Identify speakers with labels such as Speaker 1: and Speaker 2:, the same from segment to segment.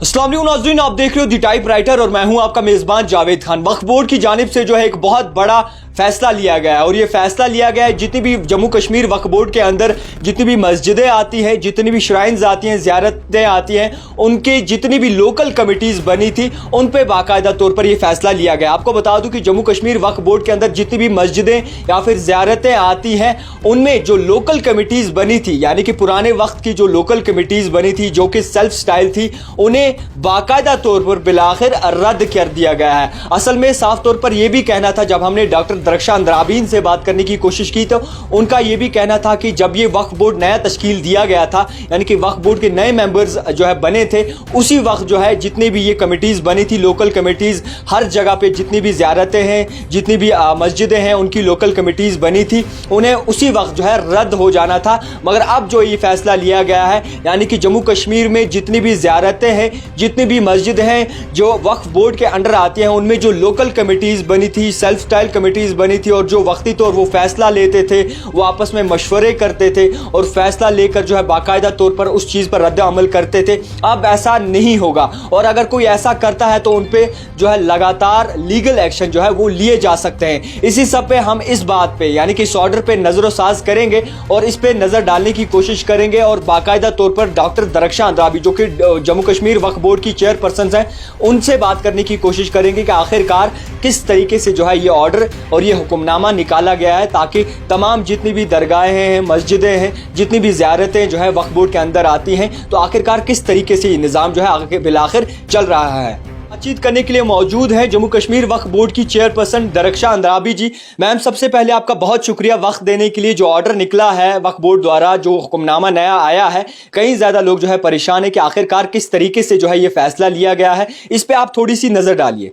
Speaker 1: अस्सलाम वालेकुम नाज़रीन, आप देख रहे हो दी टाइप राइटर और मैं हूं आपका मेज़बान जावेद खान। वक्फ बोर्ड की जानिब से जो है एक बहुत बड़ा फैसला लिया गया है और ये फैसला लिया गया है जितनी भी जम्मू कश्मीर वक्फ बोर्ड के अंदर जितनी भी मस्जिदें आती हैं, जितनी भी श्राइन्स आती हैं, ज़ियारतें आती हैं, उनके जितनी भी लोकल कमिटीज़ बनी थी उन पे बाकायदा तौर पर ये फैसला लिया गया। आपको बता दूं कि जम्मू कश्मीर वक्फ बोर्ड के अंदर जितनी भी मस्जिदें या फिर ज़ियारतें आती हैं उनमें जो लोकल कमिटीज़ बनी थी, यानी कि पुराने वक्त की जो लोकल कमिटीज़ बनी थी जो कि सेल्फ स्टाइल थी, उन्हें बाकायदा तौर पर बिलाखिर रद्द कर दिया गया है। असल में साफ तौर पर यह भी कहना था, जब हमने डॉक्टर दरख्शान अंद्राबीन से बात करने की कोशिश की तो उनका यह भी कहना था कि जब ये वक्फ बोर्ड नया तश्कील दिया गया था, यानी कि वक्फ बोर्ड के नए मेंबर्स जो है बने थे, उसी वक्त जो है जितनी भी ये कमिटीज़ बनी थी, लोकल कमिटीज़, हर जगह पे जितनी भी ज़ियारतें हैं, जितनी भी मस्जिदें हैं, उनकी लोकल कमिटीज़ बनी थी, उन्हें उसी वक्त जो है रद्द हो जाना था। मगर अब जो ये फैसला लिया गया है, यानी कि जम्मू कश्मीर में जितनी भी ज़ियारतें हैं, जितनी भी मस्जिद हैं जो वक्फ बोर्ड के अंडर आती हैं, उनमें जो लोकल कमिटीज़ बनी थी, सेल्फ स्टाइल कमिटीज़ बनी थी और जो वक्ती तौर वो फैसला लेते थे, वो आपस में मशवरे करते थे और फैसला लेकर जो है बाकायदा तौर पर उस चीज़ पर रद्द अमल करते थे, अब ऐसा नहीं होगा। और अगर कोई ऐसा करता है तो उन पे जो है लगातार लीगल एक्शन जो है वो लिए जा सकते हैं। इसी सब पे हम इस बात पे, यानी कि इस ऑर्डर पे नज़र-ओ-साज करेंगे और इस पे नज़र डालने की कोशिश करेंगे और बाकायदा तौर पर डॉक्टर दरख्शान अंद्राबी जो कि जम्मू कश्मीर वक्फ बोर्ड की चेयरपर्सन हैं, उनसे बात करने की कोशिश करेंगे कि आखिरकार किस तरीके से जो है ये ऑर्डर और ये हुक्मनामा निकाला गया है, ताकि तमाम जितनी भी दरगाहें हैं, मस्जिदें हैं, जितनी भी ज़ियारतें जो है वक्फ बोर्ड के अंदर आती हैं, तो आखिरकार किस तरीके से ये निज़ाम जो है आगे बिलाखिर चल रहा है। बातचीत करने के लिए मौजूद है जम्मू कश्मीर वक्फ बोर्ड की चेयरपर्सन दरख्शान अंद्राबी जी। मैम, सबसे पहले आपका बहुत शुक्रिया वक्त देने के लिए। जो ऑर्डर निकला है वक्फ बोर्ड द्वारा, जो हुक्मनामा नया आया है, कई ज़्यादा लोग जो है परेशान है कि आखिरकार किस तरीके से जो है ये फैसला लिया गया है, इस पे आप थोड़ी सी नज़र डालिए।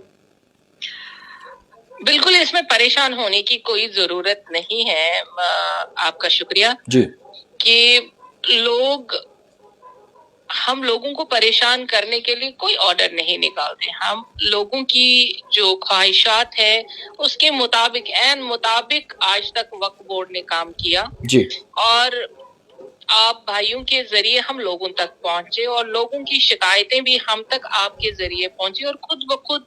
Speaker 2: बिल्कुल, इसमें परेशान होने की कोई जरूरत नहीं है। आपका शुक्रिया
Speaker 1: जी
Speaker 2: कि हम लोगों को परेशान करने के लिए कोई ऑर्डर नहीं निकालते। हम लोगों की जो ख्वाहिशात है उसके मुताबिक आज तक वक्फ बोर्ड ने काम किया
Speaker 1: जी
Speaker 2: और आप भाइयों के जरिए हम लोगों तक पहुंचे और लोगों की शिकायतें भी हम तक आपके जरिए पहुंची और खुद ब खुद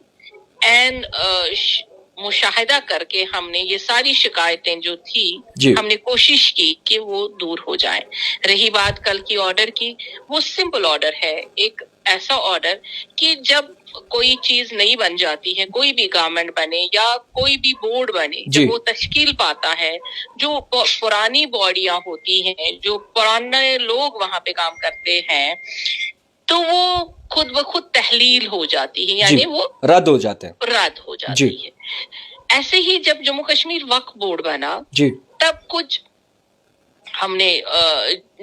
Speaker 2: मुशाहिदा करके हमने ये सारी शिकायतें जो थी हमने कोशिश की कि वो दूर हो जाए। रही बात कल की ऑर्डर की, वो सिंपल ऑर्डर है, एक ऐसा ऑर्डर कि जब कोई चीज नहीं बन जाती है, कोई भी गवर्नमेंट बने या कोई भी बोर्ड बने, जब वो तश्कील पाता है, जो पुरानी बॉडियां होती हैं, जो पुराने लोग वहां पे काम करते हैं, तो वो खुद ब खुद तहलील हो जाती है, यानी वो
Speaker 1: रद्द हो जाते हैं,
Speaker 2: रद्द हो जाती है। ऐसे ही जब जम्मू कश्मीर वक्फ बोर्ड बना तब कुछ हमने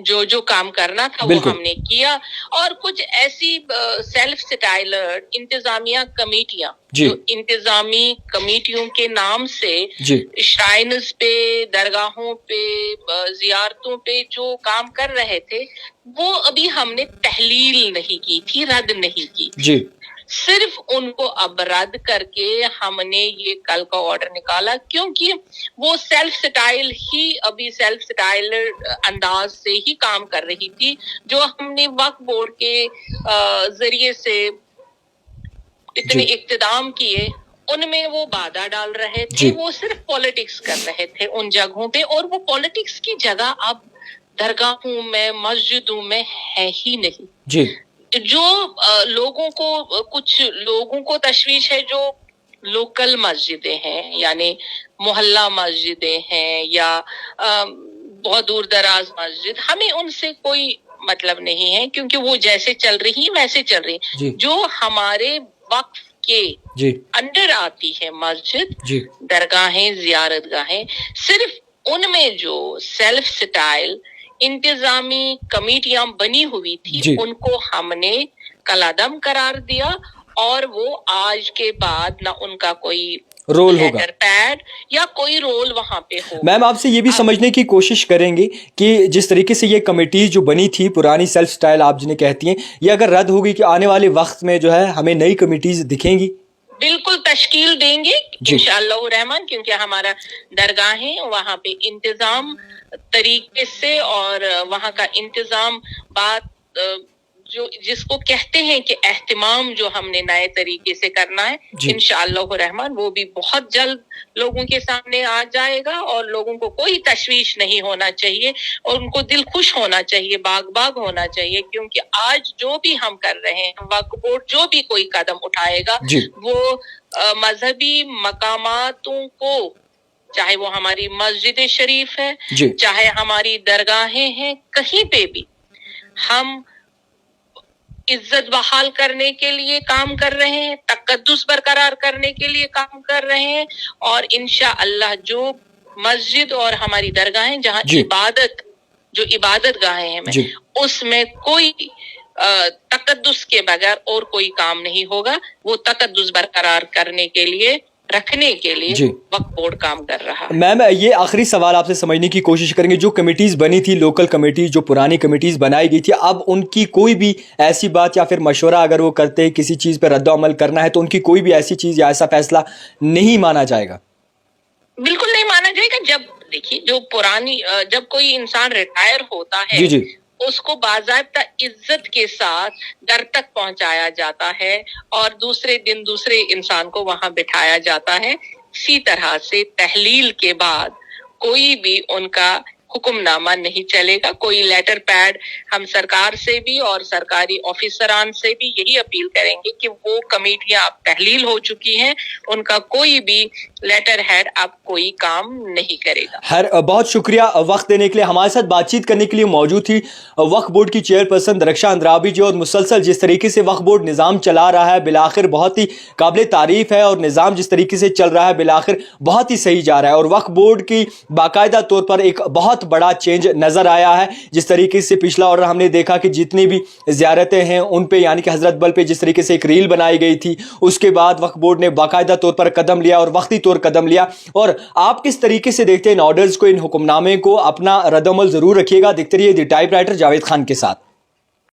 Speaker 2: जो काम करना था वो हमने किया और कुछ ऐसी सेल्फ स्टाइलर इंतजामिया कमेटियां जो इंतजामी कमेटियों के नाम से श्राइन्स पे, दरगाहों पे, जियारतों पे जो काम कर रहे थे, वो अभी हमने तहलील नहीं की थी, रद्द नहीं की थी। सिर्फ उनको अब रद्द करके हमने ये कल का ऑर्डर निकाला, क्योंकि वो सेल्फ स्टाइल अंदाज से ही काम कर रही थी। जो हमने वक्फ बोर्ड के जरिए से इतने इक़्तिदाम किए, उनमें वो बाधा डाल रहे थे, वो सिर्फ पॉलिटिक्स कर रहे थे उन जगहों पे, और वो पॉलिटिक्स की जगह अब दरगाहों में, मस्जिदों में है ही नहीं। जो कुछ लोगों को तशवीश है, जो लोकल मस्जिदें हैं, यानी मोहल्ला मस्जिदें हैं या बहुत दूर दराज मस्जिद, हमें उनसे कोई मतलब नहीं है, क्योंकि वो जैसे चल रही वैसे चल रही। जो हमारे वक्फ के अंडर आती है मस्जिद, दरगाहें, जियारतगाहें, सिर्फ उनमें जो सेल्फ स्टाइल इंतजामी कमेटियां बनी हुई थी, उनको हमने कलादम करार दिया और वो आज के बाद ना उनका कोई
Speaker 1: रोल होगा,
Speaker 2: पैड या कोई रोल वहां पे हो।
Speaker 1: मैम, आपसे ये भी समझने की कोशिश करेंगे कि जिस तरीके से ये कमेटीज जो बनी थी पुरानी सेल्फ स्टाइल आप जिन्हें कहती हैं, ये अगर रद्द होगी कि आने वाले वक्त में जो है हमें नई कमेटीज दिखेंगी?
Speaker 2: बिल्कुल तश्कील देंगे इंशाअल्लाह रहमान, क्योंकि हमारा दरगाहें वहाँ पे इंतजाम तरीके से और वहाँ का इंतजाम बात जो जिसको कहते हैं कि एहतिमाम जो हमने नए तरीके से करना है, इंशाअल्लाह रहमान वो भी बहुत जल्द लोगों के सामने आ जाएगा और लोगों को कोई तशवीश नहीं होना चाहिए और उनको दिल खुश होना चाहिए, बाग बाग होना चाहिए, क्योंकि आज जो भी हम कर रहे हैं, वक्फ बोर्ड जो भी कोई कदम उठाएगा वो मजहबी मकामातों को, चाहे वो हमारी मस्जिद शरीफ है, चाहे हमारी दरगाहें हैं, कहीं पे भी हम इज्जत बहाल करने के लिए काम कर रहे हैं, तकद्दुस बरकरार करने के लिए काम कर रहे हैं। और इंशाअल्लाह जो मस्जिद और हमारी दरगाहें जहाँ इबादत गाहें हैं, उसमें कोई तकद्दुस के बगैर और कोई काम नहीं होगा। वो तकद्दुस बरकरार करने के लिए, रखने के लिए वक्फ बोर्ड काम कर रहा है।
Speaker 1: मैम, ये आखिरी सवाल आपसे समझने की कोशिश करेंगे, जो कमेटीज बनी थी, लोकल कमेटीज जो पुरानी कमेटीज बनाई गई थी, अब उनकी कोई भी ऐसी बात या फिर मशवरा अगर वो करते हैं किसी चीज पर रद्द-ओ-अमल करना है, तो उनकी कोई भी ऐसी चीज या ऐसा फैसला नहीं माना जाएगा?
Speaker 2: बिल्कुल नहीं माना जाएगा। जब देखिए, जो पुरानी जब कोई इंसान रिटायर होता है उसको बाज़ाब्ता इज्जत के साथ घर तक पहुंचाया जाता है और दूसरे दिन दूसरे इंसान को वहां बिठाया जाता है। इसी तरह से तहलील के बाद कोई भी उनका हुक्मनामा नहीं चलेगा, कोई लेटर पैड। हम सरकार से भी और सरकारी ऑफिसरान से भी यही अपील करेंगे कि वो कमेटियां अब तहलील हो चुकी हैं, उनका कोई भी लेटर हेड अब कोई काम नहीं करेगा।
Speaker 1: बहुत शुक्रिया वक्त देने के लिए। हमारे साथ बातचीत करने के लिए मौजूद थी वक्फ बोर्ड की चेयरपर्सन दरख्शां अंद्राबी जी। और मुसलसल जिस तरीके से वक्फ बोर्ड निज़ाम चला रहा है, बिलाखिर बहुत ही काबिल तारीफ है, और निज़ाम जिस तरीके से चल रहा है बिलाखिर बहुत ही सही जा रहा है। और वक्फ बोर्ड की बाकायदा तौर पर एक बहुत बड़ा चेंज नजर आया है। जिस तरीके से पिछला और हमने देखा कि जितनी भी ज़ियारतें हैं उन पे, यानी कि हजरत बल पे जिस तरीके से एक रील बनाई गई थी, उसके बाद वक्फ बोर्ड ने बाकायदा तौर पर कदम लिया और वक्ती तौर कदम लिया। और आप किस तरीके से देखते हैं इन ऑर्डर्स को, इन हुक्मनामे को? अपना रद्द-ओ-अमल जरूर रखिएगा। देखते रहिए the type writer Javed Khan के साथ।